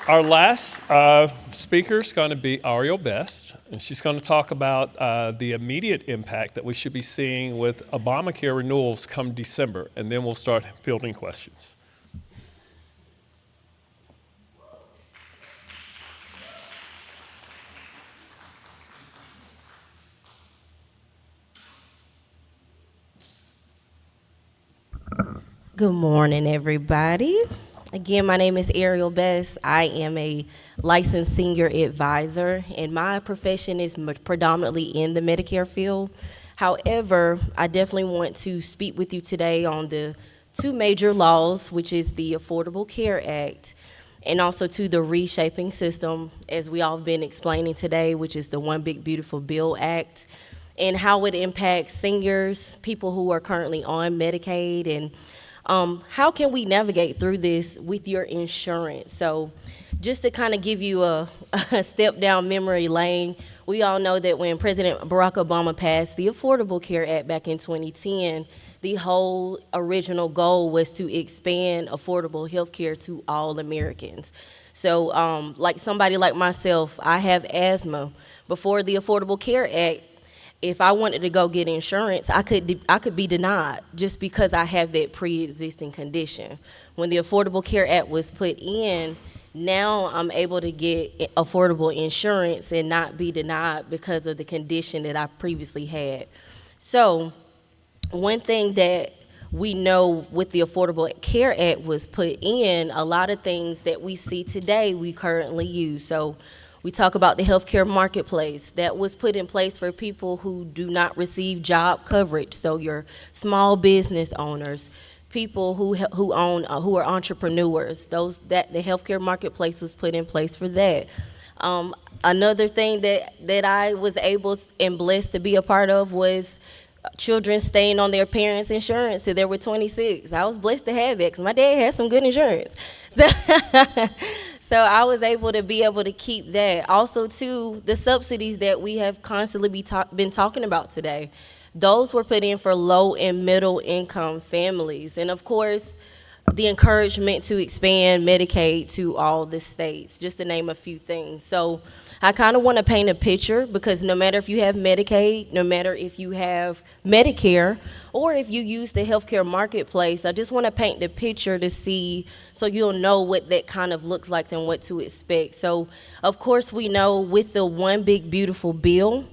Our last speaker is going to be Ariel Best, and she's going to talk about the immediate impact that we should be seeing with Obamacare renewals come December, and then we'll start fielding questions. Good morning, everybody. Again, my name is Ariel Best. I am a licensed senior advisor, and my profession is predominantly in the Medicare field. However, I definitely want to speak with you today on the two major laws, which is the Affordable Care Act and also to the Reshaping System, as we all have been explaining today, which is the One Big Beautiful Bill Act, and how it impacts seniors, people who are currently on Medicaid, and how can we navigate through this with your insurance? So just to kind of give you a step down memory lane, we all know that when President Barack Obama passed the Affordable Care Act back in 2010, the whole original goal was to expand affordable health care to all Americans. So like somebody like myself, I have asthma. Before the Affordable Care Act, if I wanted to go get insurance, I could be denied just because I have that pre-existing condition. When the Affordable Care Act was put in, now I'm able to get affordable insurance and not be denied because of the condition that I previously had. So one thing that we know with the Affordable Care Act was put in, a lot of things that we see today we currently use. So we talk about the healthcare marketplace that was put in place for people who do not receive job coverage. So your small business owners, people who are entrepreneurs. That the healthcare marketplace was put in place for that. Another thing that I was able and blessed to be a part of was children staying on their parents' insurance till they were 26. I was blessed to have that because my dad had some good insurance. So I was able to keep that. Also, too, the subsidies that we have constantly been talking about today, those were put in for low and middle income families. And of course, the encouragement to expand Medicaid to all the states, just to name a few things. So I kind of want to paint a picture because no matter if you have Medicaid, no matter if you have Medicare, or if you use the healthcare marketplace, I just want to paint the picture to see so you'll know what that kind of looks like and what to expect. So, of course, we know with the One Big Beautiful Bill,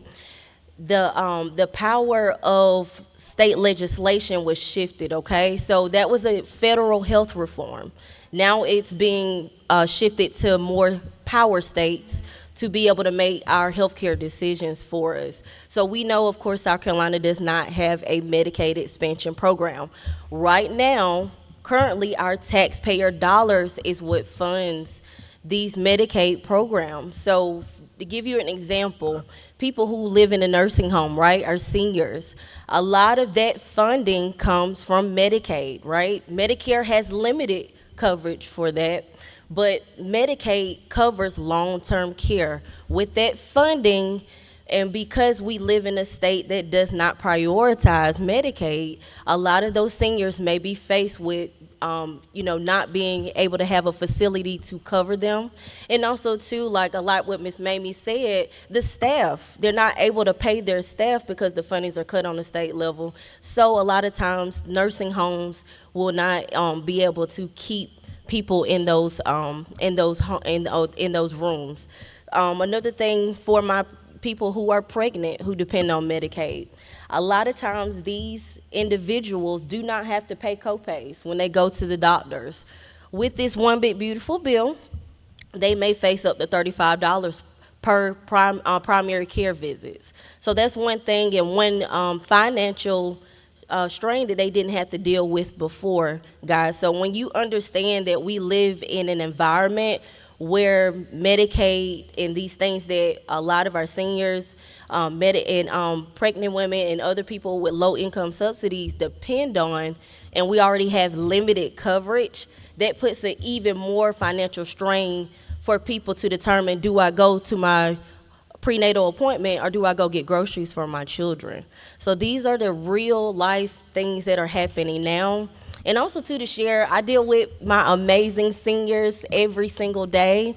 the power of state legislation was shifted, okay? So that was a federal health reform. Now it's being shifted to more power states to be able to make our healthcare decisions for us. So we know, of course, South Carolina does not have a Medicaid expansion program. Right now, currently, our taxpayer dollars is what funds these Medicaid programs. So to give you an example, people who live in a nursing home, right, are seniors. A lot of that funding comes from Medicaid, right? Medicare has limited coverage for that, but Medicaid covers long-term care. With that funding, and because we live in a state that does not prioritize Medicaid, a lot of those seniors may be faced with not being able to have a facility to cover them. And also, too, like a lot what Ms. Mamie said, the staff, they're not able to pay their staff because the fundings are cut on the state level. So a lot of times, nursing homes will not be able to keep people in those rooms. Another thing for my people who are pregnant who depend on Medicaid, a lot of times these individuals do not have to pay copays when they go to the doctors. With this One Big Beautiful Bill, they may face up to $35 per primary care visits. So that's one thing and one financial strain that they didn't have to deal with before, guys. So when you understand that we live in an environment where Medicaid and these things that a lot of our seniors, pregnant women and other people with low income subsidies depend on, and we already have limited coverage, that puts an even more financial strain for people to determine, do I go to my prenatal appointment, or do I go get groceries for my children? So these are the real life things that are happening now. And also too, to share, I deal with my amazing seniors every single day.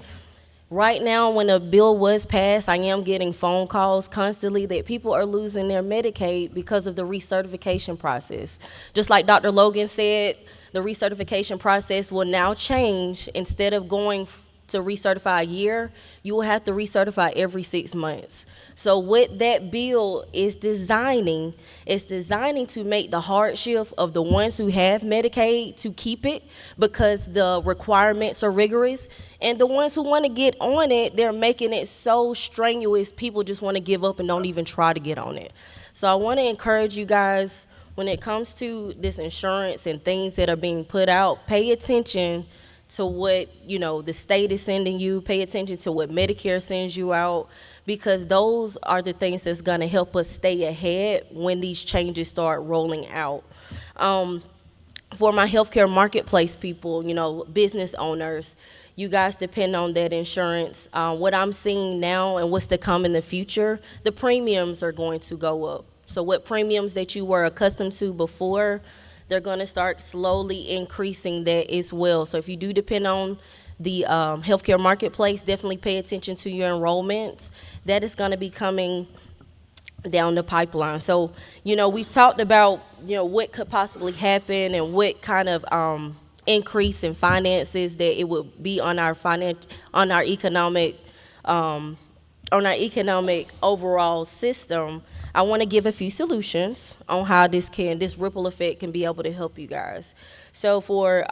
Right now, when a bill was passed, I am getting phone calls constantly that people are losing their Medicaid because of the recertification process. Just like Dr. Logan said, the recertification process will now change. Instead of going to recertify a year, you will have to recertify every 6 months. So what that bill is designing to make the hardship of the ones who have Medicaid to keep it, because the requirements are rigorous, and the ones who want to get on it, they're making it so strenuous, people just want to give up and don't even try to get on it. So I want to encourage you guys, when it comes to this insurance and things that are being put out, pay attention to what, the state is sending you. Pay attention to what Medicare sends you out, because those are the things that's going to help us stay ahead when these changes start rolling out. For my healthcare marketplace people, business owners, you guys depend on that insurance. What I'm seeing now and what's to come in the future, the premiums are going to go up. So what premiums that you were accustomed to before, they're going to start slowly increasing that as well. So if you do depend on the healthcare marketplace, definitely pay attention to your enrollments. That is going to be coming down the pipeline. So, we've talked about, what could possibly happen and what kind of increase in finances that it would be on our economic overall system. I want to give a few solutions on how this ripple effect can be able to help you guys. So for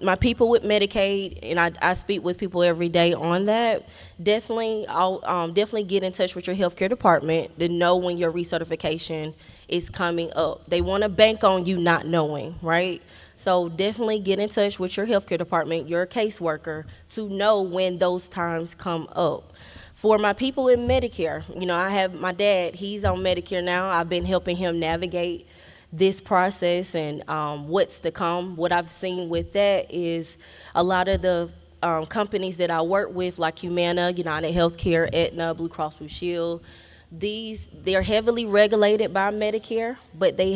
my people with Medicaid, and I speak with people every day on that, definitely get in touch with your healthcare department to know when your recertification is coming up. They want to bank on you not knowing, right? So definitely get in touch with your healthcare department, your caseworker, to know when those times come up. For my people in Medicare, I have my dad, he's on Medicare now. I've been helping him navigate this process and what's to come. What I've seen with that is a lot of the companies that I work with, like Humana, United Healthcare, Aetna, Blue Cross Blue Shield, they're heavily regulated by Medicare, but they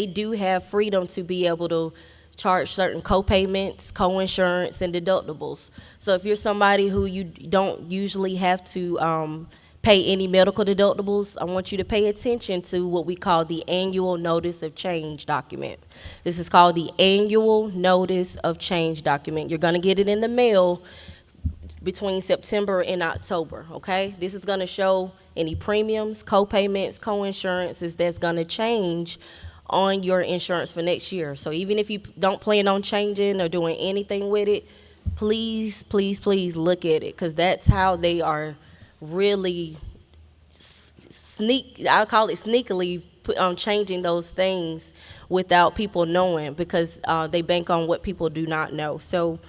do have freedom to be able to charge certain co-payments, co-insurance, and deductibles. So if you're somebody who you don't usually have to pay any medical deductibles, I want you to pay attention to what we call the annual notice of change document. This is called the annual notice of change document. You're going to get it in the mail between September and October, okay? This is going to show any premiums, co-payments, co-insurances that's going to change on your insurance for next year. So even if you don't plan on changing or doing anything with it, please, please, please look at it, because that's how they are really I call it sneakily changing those things without people knowing, because they bank on what people do not know. So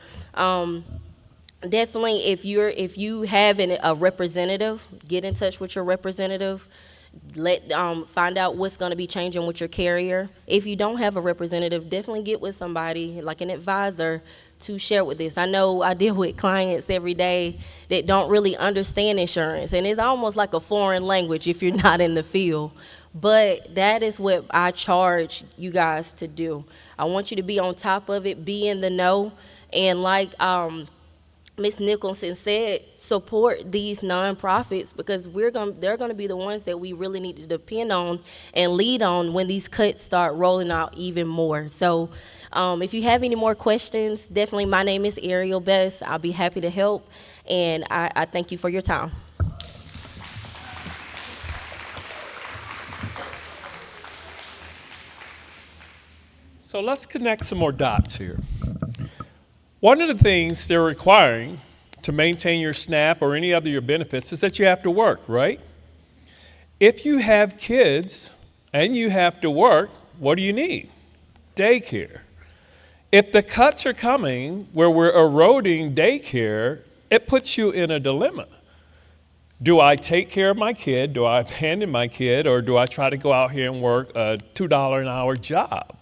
definitely, if you have a representative, get in touch with your representative. Find out what's going to be changing with your carrier. If you don't have a representative, definitely get with somebody like an advisor to share with this. I know I deal with clients every day that don't really understand insurance, and it's almost like a foreign language if you're not in the field. But that is what I charge you guys to do. I want you to be on top of it, be in the know, and like Ms. Nicholson said, support these nonprofits, because they're going to be the ones that we really need to depend on and lead on when these cuts start rolling out even more. So if you have any more questions, definitely, my name is Ariel Best. I'll be happy to help, and I thank you for your time. So let's connect some more dots here. One of the things they're requiring to maintain your SNAP or any other your benefits is that you have to work, right? If you have kids and you have to work, what do you need? Daycare. If the cuts are coming where we're eroding daycare, it puts you in a dilemma. Do I take care of my kid? Do I abandon my kid? Or do I try to go out here and work a $2 an hour job?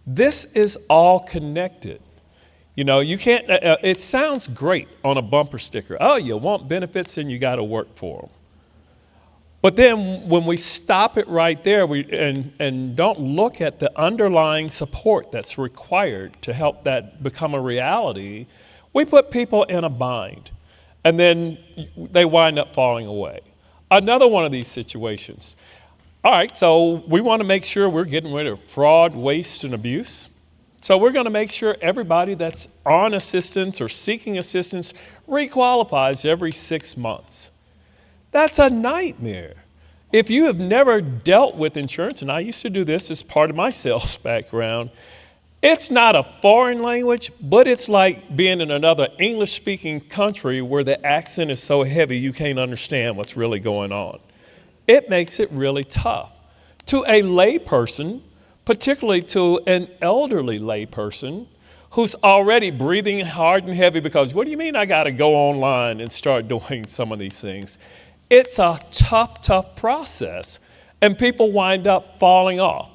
This is all connected. You know, you can't, it sounds great on a bumper sticker. Oh, you want benefits and you got to work for them. But then when we stop it right there and don't look at the underlying support that's required to help that become a reality, we put people in a bind. And then they wind up falling away. Another one of these situations. All right, so we want to make sure we're getting rid of fraud, waste, and abuse. So we're going to make sure everybody that's on assistance or seeking assistance requalifies every 6 months. That's a nightmare. If you have never dealt with insurance, and I used to do this as part of my sales background, it's not a foreign language, but it's like being in another English-speaking country where the accent is so heavy you can't understand what's really going on. It makes it really tough. To a layperson, particularly to an elderly layperson who's already breathing hard and heavy because, what do you mean I got to go online and start doing some of these things? It's a tough process, and people wind up falling off.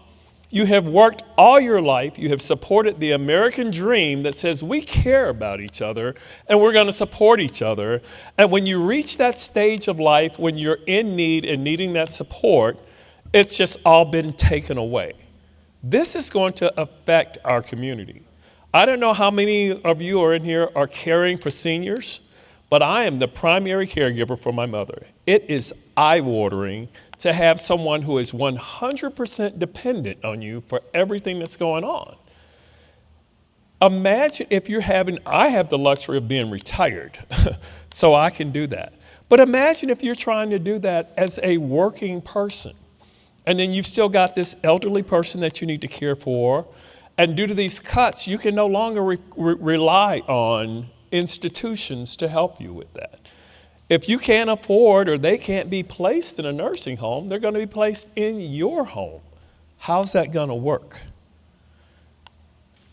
You have worked all your life, you have supported the American dream that says we care about each other and we're going to support each other. And when you reach that stage of life, when you're in need and needing that support, it's just all been taken away. This is going to affect our community. I don't know how many of you are in here are caring for seniors, but I am the primary caregiver for my mother. It is eye-watering to have someone who is 100% dependent on you for everything that's going on. Imagine if I have the luxury of being retired, so I can do that. But imagine if you're trying to do that as a working person, and then you've still got this elderly person that you need to care for, and due to these cuts, you can no longer rely on institutions to help you with that. If you can't afford or they can't be placed in a nursing home, they're going to be placed in your home. How's that going to work?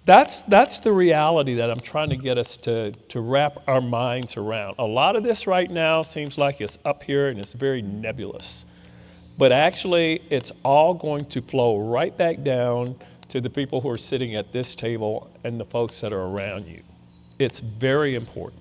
That's the reality that I'm trying to get us to wrap our minds around. A lot of this right now seems like it's up here and it's very nebulous. But actually, it's all going to flow right back down to the people who are sitting at this table and the folks that are around you. It's very important.